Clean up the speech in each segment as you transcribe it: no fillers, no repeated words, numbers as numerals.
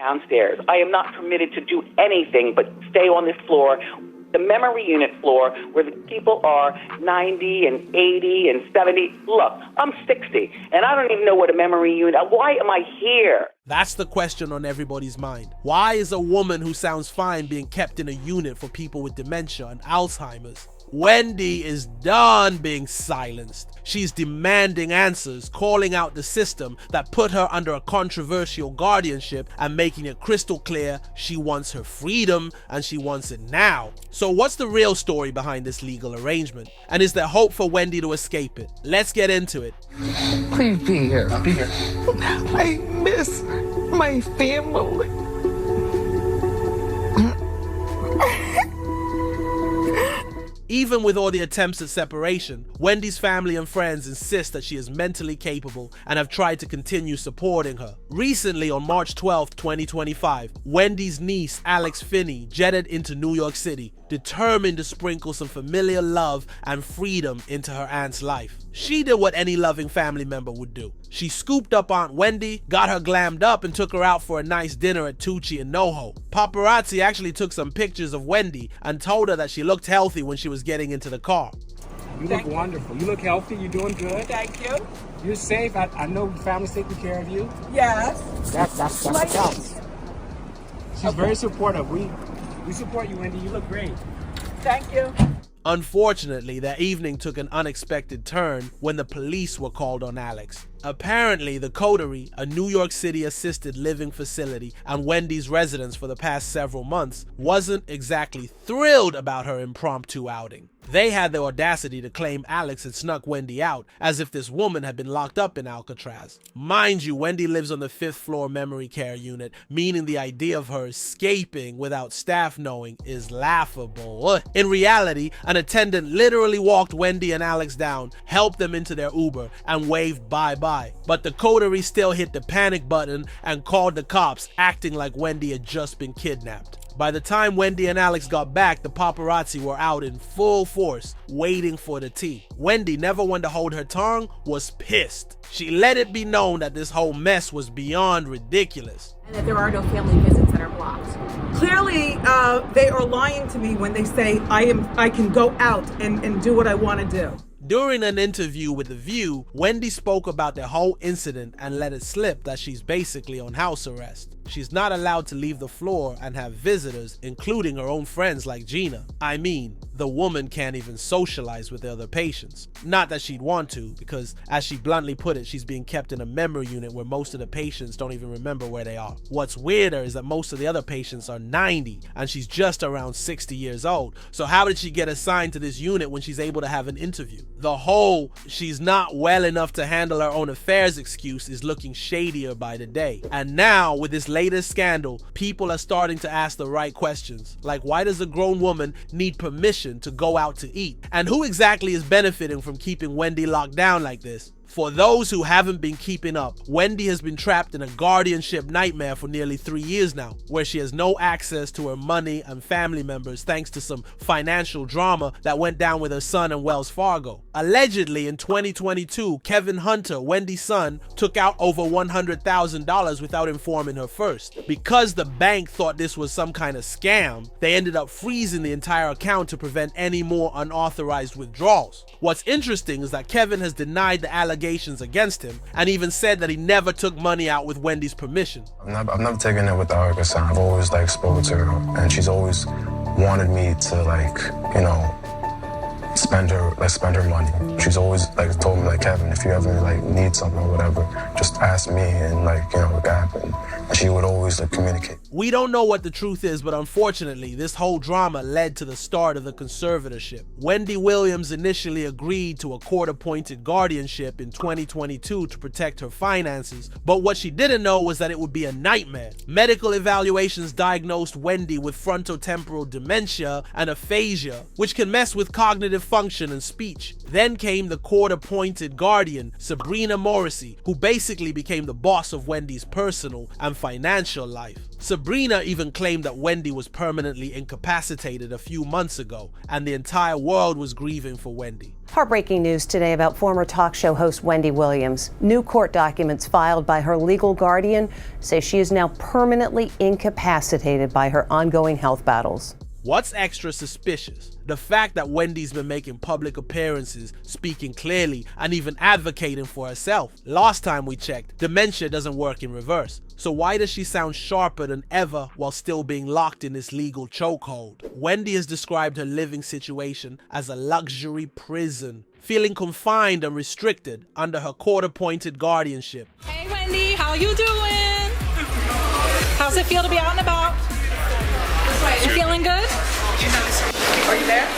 downstairs. I am not permitted to do anything but stay on this floor, the memory unit floor, where the people are 90 and 80 and 70. Look, I'm 60, and I don't even know what a memory unit. Why am I here? That's the question on everybody's mind. Why is a woman who sounds fine being kept in a unit for people with dementia and Alzheimer's? Wendy is done being silenced. She's demanding answers, calling out the system that put her under a controversial guardianship and making it crystal clear she wants her freedom and she wants it now. So what's the real story behind this legal arrangement? And is there hope for Wendy to escape it? Let's get into it. Please be here. I'll be here. I miss my family. Even with all the attempts at separation, Wendy's family and friends insist that she is mentally capable and have tried to continue supporting her. Recently, on March 12, 2025, Wendy's niece, Alex Finney, jetted into New York City, determined to sprinkle some familiar love and freedom into her aunt's life. She did what any loving family member would do. She scooped up Aunt Wendy, got her glammed up, and took her out for a nice dinner at Tucci in NoHo. Paparazzi actually took some pictures of Wendy and told her that she looked healthy when she was getting into the car. You look wonderful. You look healthy. You're doing good. Thank you. You're safe. I know the family's taking care of you. Yes. That's what counts. She's very supportive. We support you, Wendy. You look great. Thank you. Unfortunately, their evening took an unexpected turn when the police were called on Alex. Apparently, the Coterie, a New York City assisted living facility and Wendy's residence for the past several months, wasn't exactly thrilled about her impromptu outing. They had the audacity to claim Alex had snuck Wendy out, as if this woman had been locked up in Alcatraz. Mind you, Wendy lives on the 5th floor memory care unit, meaning the idea of her escaping without staff knowing is laughable. In reality, an attendant literally walked Wendy and Alex down, helped them into their Uber, and waved bye-bye. But the Coterie still hit the panic button and called the cops, acting like Wendy had just been kidnapped. By the time Wendy and Alex got back, the paparazzi were out in full force, waiting for the tea. Wendy, never one to hold her tongue, was pissed. She let it be known that this whole mess was beyond ridiculous. And that there are no family visits that are blocked. Clearly, they are lying to me when they say I can go out and do what I want to do. During an interview with The View, Wendy spoke about the whole incident and let it slip that she's basically on house arrest. She's not allowed to leave the floor and have visitors, including her own friends like Gina. I mean, the woman can't even socialize with the other patients. Not that she'd want to, because as she bluntly put it, she's being kept in a memory unit where most of the patients don't even remember where they are. What's weirder is that most of the other patients are 90 and she's just around 60 years old. So how did she get assigned to this unit when she's able to have an interview? The whole "she's not well enough to handle her own affairs" excuse is looking shadier by the day. And now, with this latest scandal, people are starting to ask the right questions. Like, why does a grown woman need permission to go out to eat? And who exactly is benefiting from keeping Wendy locked down like this? For those who haven't been keeping up, Wendy has been trapped in a guardianship nightmare for nearly 3 years now, where she has no access to her money and family members thanks to some financial drama that went down with her son and Wells Fargo. Allegedly, in 2022, Kevin Hunter, Wendy's son, took out over $100,000 without informing her first. Because the bank thought this was some kind of scam, they ended up freezing the entire account to prevent any more unauthorized withdrawals. What's interesting is that Kevin has denied the allegations against him and even said that he never took money out with Wendy's permission. I've never taken it without her consent. I've always spoken to her, and she's always wanted me to spend her money. She's always told me Kevin, if you ever need something or whatever, just ask me and it can happen. And she would always communicate. We don't know what the truth is, but unfortunately, this whole drama led to the start of the conservatorship. Wendy Williams initially agreed to a court-appointed guardianship in 2022 to protect her finances, but what she didn't know was that it would be a nightmare. Medical evaluations diagnosed Wendy with frontotemporal dementia and aphasia, which can mess with cognitive function and speech. Then came the court-appointed guardian, Sabrina Morrissey, who basically became the boss of Wendy's personal and financial life. Sabrina even claimed that Wendy was permanently incapacitated a few months ago, and the entire world was grieving for Wendy. Heartbreaking news today about former talk show host Wendy Williams. New court documents filed by her legal guardian say she is now permanently incapacitated by her ongoing health battles. What's extra suspicious? The fact that Wendy's been making public appearances, speaking clearly, and even advocating for herself. Last time we checked, dementia doesn't work in reverse. So why does she sound sharper than ever while still being locked in this legal chokehold? Wendy has described her living situation as a luxury prison, feeling confined and restricted under her court-appointed guardianship. Hey Wendy, how you doing? How's it feel to be out and about? You feeling good? Are you there?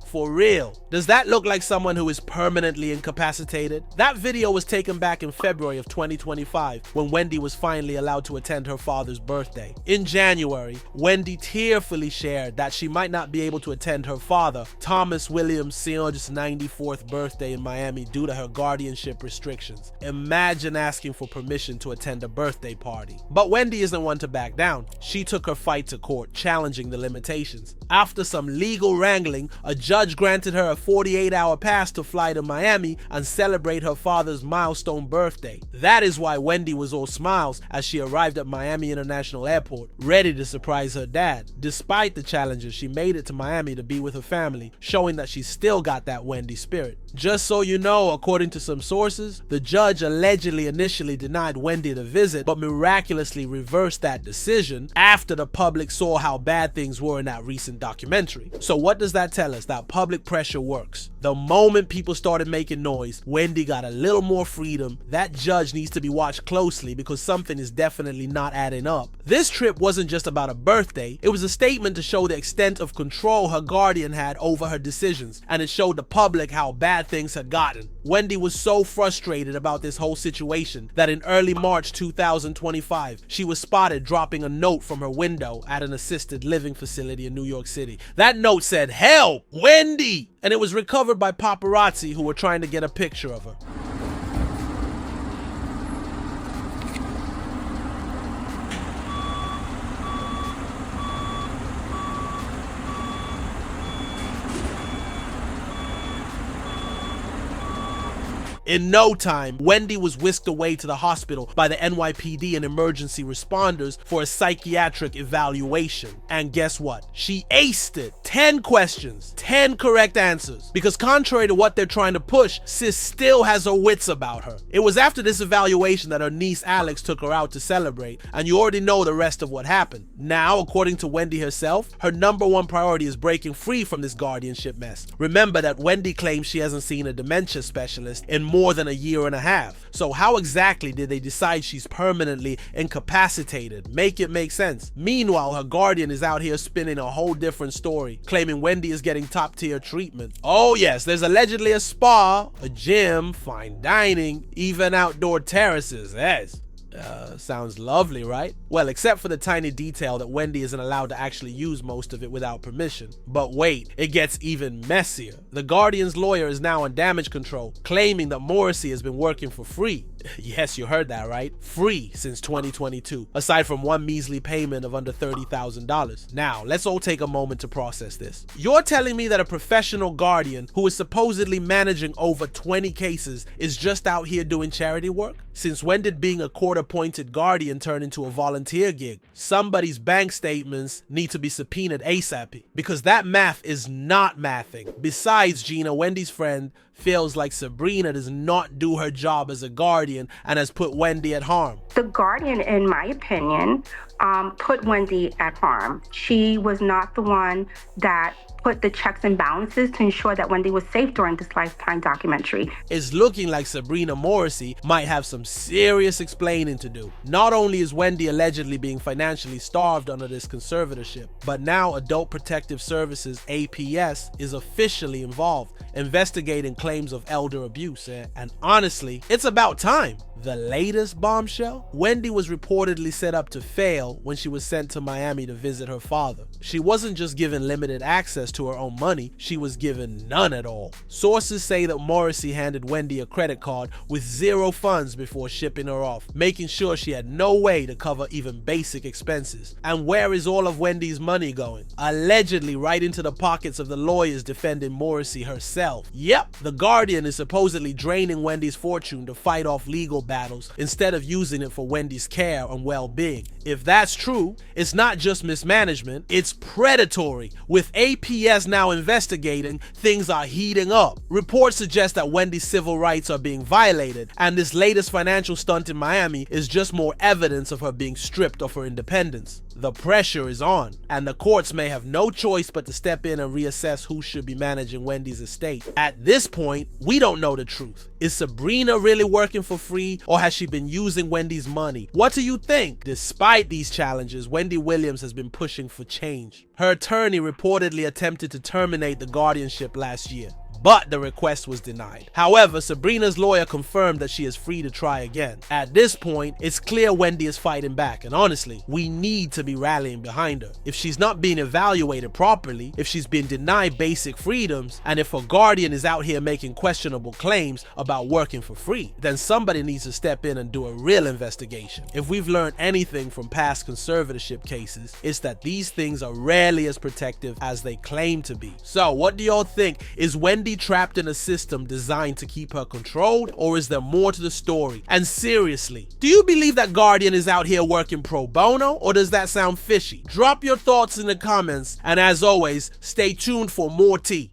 For real, does that look like someone who is permanently incapacitated? That video was taken back in February of 2025 when Wendy was finally allowed to attend her father's birthday. In January, Wendy tearfully shared that she might not be able to attend her father, Thomas Williams Sr.'s 94th birthday in Miami due to her guardianship restrictions. Imagine asking for permission to attend a birthday party. But Wendy isn't one to back down. She took her fight to court, challenging the limitations. After some legal wrangling, a judge granted her a 48-hour pass to fly to Miami and celebrate her father's milestone birthday. That is why Wendy was all smiles as she arrived at Miami International Airport, ready to surprise her dad. Despite the challenges, she made it to Miami to be with her family, showing that she still got that Wendy spirit. Just so you know, according to some sources, the judge allegedly initially denied Wendy the visit, but miraculously reversed that decision after the public saw how bad things were in that recent documentary. So what does that tell us? That public pressure works. The moment people started making noise, Wendy got a little more freedom. That judge needs to be watched closely because something is definitely not adding up. This trip wasn't just about a birthday, it was a statement to show the extent of control her guardian had over her decisions, and it showed the public how bad things had gotten. Wendy was so frustrated about this whole situation that in early March 2025, she was spotted dropping a note from her window at an assisted living facility in New York City. That note said, "Help, Wendy!" and it was recovered by paparazzi who were trying to get a picture of her. In no time, Wendy was whisked away to the hospital by the NYPD and emergency responders for a psychiatric evaluation. And guess what? She aced it. 10 questions, 10 correct answers. Because contrary to what they're trying to push, sis still has her wits about her. It was after this evaluation that her niece Alex took her out to celebrate, and you already know the rest of what happened. Now, according to Wendy herself, her #1 priority is breaking free from this guardianship mess. Remember that Wendy claims she hasn't seen a dementia specialist in more than a year and a half. So how exactly did they decide she's permanently incapacitated? Make it make sense. Meanwhile, her guardian is out here spinning a whole different story, claiming Wendy is getting top tier treatment. Oh yes, there's allegedly a spa, a gym, fine dining, even outdoor terraces. Yes. Sounds lovely, right? Well, except for the tiny detail that Wendy isn't allowed to actually use most of it without permission. But wait, it gets even messier. The Guardian's lawyer is now on damage control, claiming that Morrissey has been working for free. Yes, you heard that right. Free since 2022, aside from one measly payment of under $30,000. Now, let's all take a moment to process this. You're telling me that a professional guardian who is supposedly managing over 20 cases is just out here doing charity work? Since when did being a court-appointed guardian turn into a volunteer gig? Somebody's bank statements need to be subpoenaed ASAP, because that math is not mathing. Besides, Gina, Wendy's friend, feels like Sabrina does not do her job as a guardian and has put Wendy at harm. The guardian, in my opinion, put Wendy at harm. She was not the one that put the checks and balances to ensure that Wendy was safe during this Lifetime documentary. It's looking like Sabrina Morrissey might have some serious explaining to do. Not only is Wendy allegedly being financially starved under this conservatorship, but now Adult Protective Services, APS, is officially involved, investigating claims of elder abuse. And honestly, it's about time. time. The latest bombshell? Wendy was reportedly set up to fail when she was sent to Miami to visit her father. She wasn't just given limited access to her own money, she was given none at all. Sources say that Morrissey handed Wendy a credit card with zero funds before shipping her off, making sure she had no way to cover even basic expenses. And where is all of Wendy's money going? Allegedly right into the pockets of the lawyers defending Morrissey herself. Yep, the Guardian is supposedly draining Wendy's fortune to fight off legal battles instead of using it for Wendy's care and well-being. If that's true, it's not just mismanagement, it's predatory. With APS now investigating, things are heating up. Reports suggest that Wendy's civil rights are being violated, and this latest financial stunt in Miami is just more evidence of her being stripped of her independence. The pressure is on, and the courts may have no choice but to step in and reassess who should be managing Wendy's estate. At this point, we don't know the truth. Is Sabrina really working for free, or has she been using Wendy's money? What do you think? Despite these challenges, Wendy Williams has been pushing for change. Her attorney reportedly attempted to terminate the guardianship last year, but the request was denied. However, Sabrina's lawyer confirmed that she is free to try again. At this point, it's clear Wendy is fighting back, and honestly, we need to be rallying behind her. If she's not being evaluated properly, if she's been denied basic freedoms, and if her guardian is out here making questionable claims about working for free, then somebody needs to step in and do a real investigation. If we've learned anything from past conservatorship cases, it's that these things are rarely as protective as they claim to be. So, what do y'all think? Is Wendy trapped in a system designed to keep her controlled, or is there more to the story? And seriously, do you believe that Guardian is out here working pro bono, or does that sound fishy? Drop your thoughts in the comments, and as always, stay tuned for more tea.